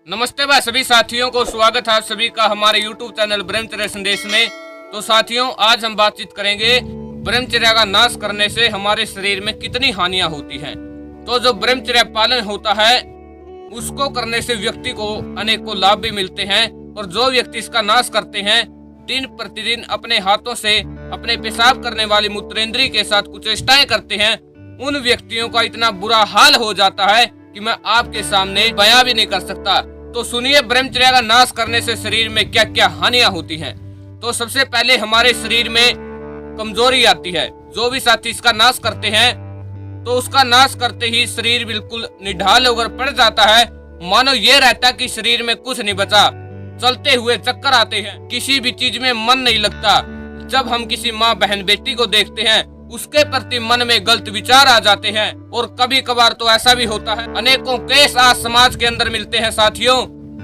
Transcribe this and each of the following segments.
नमस्ते भाई सभी साथियों को स्वागत है आप सभी का हमारे YouTube चैनल ब्रह्मचर्य संदेश में। तो साथियों, आज हम बातचीत करेंगे ब्रह्मचर्य का नाश करने से हमारे शरीर में कितनी हानियां होती हैं। तो जो ब्रह्मचर्य पालन होता है उसको करने से व्यक्ति को अनेकों लाभ भी मिलते हैं, और जो व्यक्ति इसका नाश करते हैं दिन प्रतिदिन अपने हाथों से अपने पेशाब करने वाली मूत्रेंद्री के साथ कुचेष्टाएं करते हैं, उन व्यक्तियों का इतना बुरा हाल हो जाता है कि मैं आपके सामने बयां भी नहीं कर सकता। तो सुनिए, ब्रह्मचर्य का नाश करने से शरीर में क्या क्या हानियां होती हैं। तो सबसे पहले हमारे शरीर में कमजोरी आती है। जो भी साथी इसका नाश करते हैं तो उसका नाश करते ही शरीर बिल्कुल निढाल होकर पड़ जाता है, मानो ये रहता कि शरीर में कुछ नहीं बचा। चलते हुए चक्कर आते हैं, किसी भी चीज में मन नहीं लगता। जब हम किसी माँ बहन बेटी को देखते हैं उसके प्रति मन में गलत विचार आ जाते हैं, और कभी कभार तो ऐसा भी होता है। अनेकों केस आज समाज के अंदर मिलते हैं साथियों।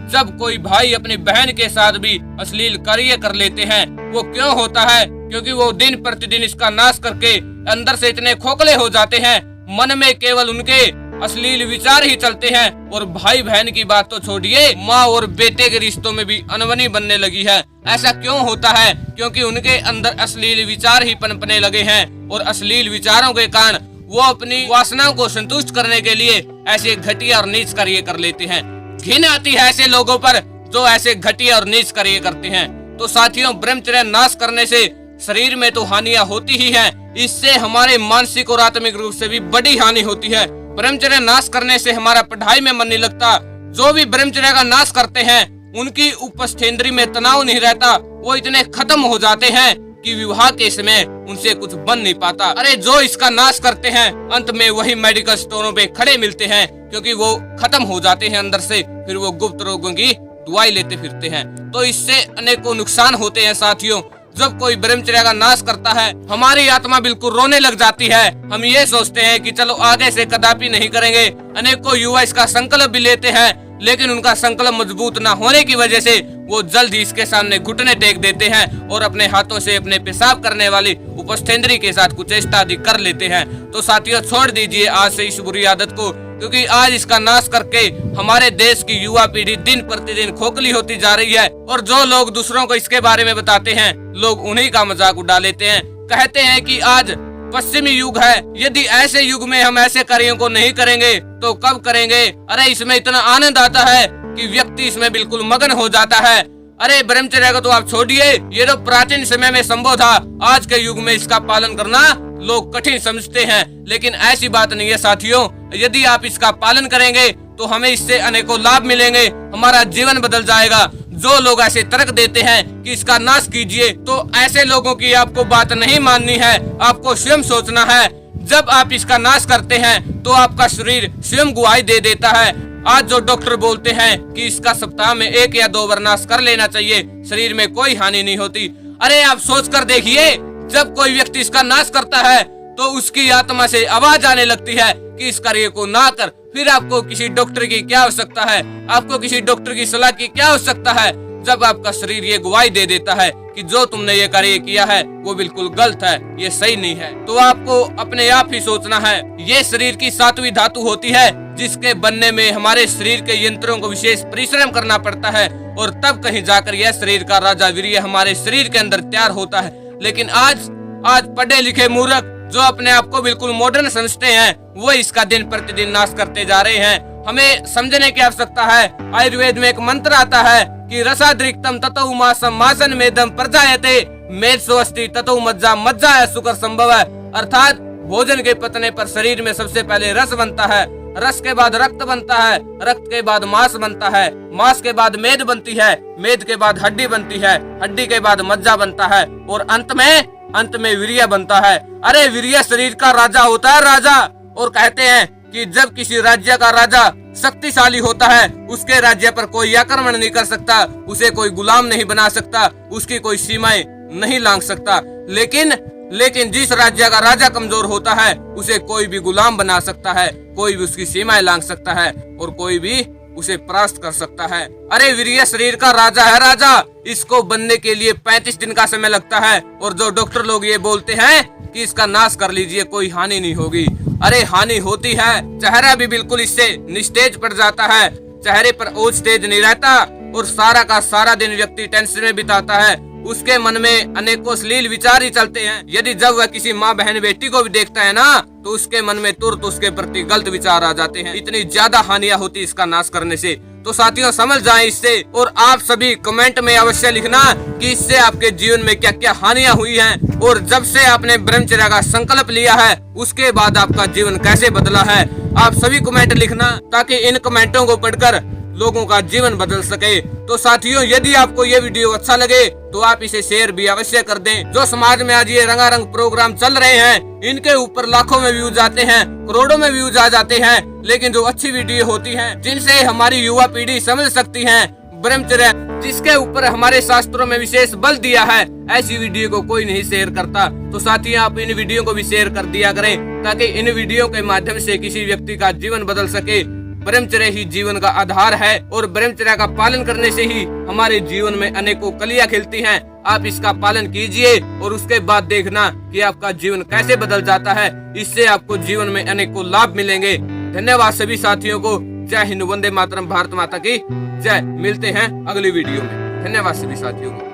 जब कोई भाई अपनी बहन के साथ भी अश्लील कार्य कर लेते हैं, वो क्यों होता है? क्योंकि वो दिन प्रतिदिन इसका नाश करके अंदर से इतने खोखले हो जाते हैं, मन में केवल उनके अश्लील विचार ही चलते हैं। और भाई बहन की बात तो छोड़िए, माँ और बेटे के रिश्तों में भी अनबनी बनने लगी है। ऐसा क्यों होता है? क्योंकि उनके अंदर अश्लील विचार ही पनपने लगे हैं, और अश्लील विचारों के कारण वो अपनी वासनाओं को संतुष्ट करने के लिए ऐसे घटिया और नीच कार्य कर लेते हैं। घिन आती है ऐसे लोगों पर जो ऐसे घटिया और नीच कार्य करते हैं। तो साथियों, ब्रह्मचर्य नाश करने से शरीर में तो हानियां होती ही हैं, इससे हमारे मानसिक और आत्मिक रूप से भी बड़ी हानि होती है। ब्रह्मचर्य नाश करने से हमारा पढ़ाई में मन नहीं लगता। जो भी ब्रह्मचर्य का नाश करते हैं उनकी उपस्थेंद्री में तनाव नहीं रहता, वो इतने खत्म हो जाते हैं कि विवाह के समय उनसे कुछ बन नहीं पाता। अरे जो इसका नाश करते हैं अंत में वही मेडिकल स्टोरों पे खड़े मिलते हैं, क्योंकि वो खत्म हो जाते हैं अंदर से, फिर वो गुप्त रोगों की दवाई लेते फिरते हैं। तो इससे अनेकों नुकसान होते हैं साथियों। जब कोई ब्रह्मचर्य का नाश करता है हमारी आत्मा बिल्कुल रोने लग जाती है। हम ये सोचते हैं कि चलो आगे से कदापि नहीं करेंगे। अनेकों युवा इसका संकल्प भी लेते हैं, लेकिन उनका संकल्प मजबूत न होने की वजह से वो जल्द ही इसके सामने घुटने टेक देते हैं और अपने हाथों से अपने पेशाब करने वाली उपस्थेंद्री के साथ कुचेष्टा आदि कर लेते हैं। तो साथियों, छोड़ दीजिए आज से इस बुरी आदत को, क्योंकि आज इसका नाश करके हमारे देश की युवा पीढ़ी दिन प्रतिदिन खोखली होती जा रही है। और जो लोग दूसरों को इसके बारे में बताते हैं, लोग उन्हीं का मजाक उड़ा लेते हैं। कहते हैं कि आज पश्चिमी युग है, यदि ऐसे युग में हम ऐसे कार्यों को नहीं करेंगे तो कब करेंगे? अरे इसमें इतना आनंद आता है कि व्यक्ति इसमें बिल्कुल मगन हो जाता है। अरे ब्रह्मचर्य को तो आप छोड़िए, ये तो प्राचीन समय में संभव था, आज के युग में इसका पालन करना लोग कठिन समझते हैं। लेकिन ऐसी बात नहीं है साथियों, यदि आप इसका पालन करेंगे तो हमें इससे अनेकों लाभ मिलेंगे, हमारा जीवन बदल जाएगा। जो लोग ऐसे तर्क देते हैं कि इसका नाश कीजिए, तो ऐसे लोगों की आपको बात नहीं माननी है, आपको स्वयं सोचना है। जब आप इसका नाश करते हैं तो आपका शरीर स्वयं गवाही दे देता है। आज जो डॉक्टर बोलते हैं कि इसका सप्ताह में 1 या 2 बार नाश कर लेना चाहिए, शरीर में कोई हानि नहीं होती। अरे आप सोच कर देखिए, जब कोई व्यक्ति इसका नाश करता है तो उसकी आत्मा से आवाज आने लगती है कि इस कार्य को ना कर। फिर आपको किसी डॉक्टर की क्या आवश्यकता है? आपको किसी डॉक्टर की सलाह की क्या आवश्यकता है? जब आपका शरीर ये गवाही दे देता है कि जो तुमने ये कार्य किया है वो बिल्कुल गलत है, ये सही नहीं है, तो आपको अपने आप ही सोचना है। ये शरीर की 7वीं धातु होती है, जिसके बनने में हमारे शरीर के यंत्रों को विशेष परिश्रम करना पड़ता है, और तब कहीं जाकर यह शरीर का राजा वीर्य हमारे शरीर के अंदर तैयार होता है। लेकिन आज पढ़े लिखे मूर्ख जो अपने आप को बिल्कुल मॉडर्न समझते हैं, वो इसका दिन प्रतिदिन नाश करते जा रहे हैं। हमें समझने की आवश्यकता है। आयुर्वेद में एक मंत्र आता है कि रसाद्रिक्तम ततो मासम मासन मेदम प्रजायते मेद स्वस्ति ततो मज्जा मज्जा है सुकर संभव है। अर्थात भोजन के पचने पर शरीर में सबसे पहले रस बनता है, रस के बाद रक्त बनता है, रक्त के बाद मांस बनता है, मांस के बाद मेद बनती है, मेद के बाद हड्डी बनती है, हड्डी के बाद मज्जा बनता है, और अंत में वीर्य बनता है। अरे वीर्य शरीर का राजा होता है, राजा। और कहते हैं कि जब किसी राज्य का राजा शक्तिशाली होता है, उसके राज्य पर कोई आक्रमण नहीं कर सकता, उसे कोई गुलाम नहीं बना सकता, उसकी कोई सीमाएं नहीं लांघ सकता। लेकिन जिस राज्य का राजा कमजोर होता है उसे कोई भी गुलाम बना सकता है, कोई भी उसकी सीमाएं लांघ सकता है, और कोई भी उसे परास्त कर सकता है। अरे वीर्य शरीर का राजा है, राजा। इसको बनने के लिए 35 दिन का समय लगता है, और जो डॉक्टर लोग ये बोलते हैं कि इसका नाश कर लीजिए, कोई हानि नहीं होगी, अरे हानि होती है। चेहरा भी बिल्कुल इससे निस्तेज पड़ जाता है। चेहरे पर ओज तेज नहीं रहता और सारा का सारा दिन व्यक्ति टेंशन में बिताता है। उसके मन में अनेकों अश्लील विचार ही चलते हैं। यदि जब वह किसी माँ बहन बेटी को भी देखता है ना, तो उसके मन में तुरंत उसके प्रति गलत विचार आ जाते हैं। इतनी ज्यादा हानियां होती इसका नाश करने से। तो साथियों समझ जाएं इससे, और आप सभी कमेंट में अवश्य लिखना कि इससे आपके जीवन में क्या क्या हानियां हुई हैं, और जब से आपने ब्रह्मचर्य का संकल्प लिया है उसके बाद आपका जीवन कैसे बदला है। आप सभी कमेंट लिखना ताकि इन कमेंटों को पढ़कर लोगों का जीवन बदल सके। तो साथियों यदि आपको ये वीडियो अच्छा लगे तो आप इसे शेयर भी अवश्य कर दें। जो समाज में आज ये रंगारंग प्रोग्राम चल रहे हैं, इनके ऊपर लाखों में व्यूज आते हैं, करोड़ों में व्यूज आ जाते हैं, लेकिन जो अच्छी वीडियो होती है जिनसे हमारी युवा पीढ़ी समझ सकती है ब्रह्मचर्य, जिसके ऊपर हमारे शास्त्रों में विशेष बल दिया है, ऐसी वीडियो को कोई नहीं शेयर करता। तो साथियों आप इन वीडियो को भी शेयर कर दिया करें ताकि इन वीडियो के माध्यम से किसी व्यक्ति का जीवन बदल सके। ब्रह्मचर्य ही जीवन का आधार है और ब्रह्मचर्य का पालन करने से ही हमारे जीवन में अनेकों कलियां खिलती हैं। आप इसका पालन कीजिए और उसके बाद देखना कि आपका जीवन कैसे बदल जाता है। इससे आपको जीवन में अनेकों लाभ मिलेंगे। धन्यवाद सभी साथियों को। जय हिंद, वंदे मातरम, भारत माता की जय। मिलते हैं अगली वीडियो में। धन्यवाद सभी साथियों को।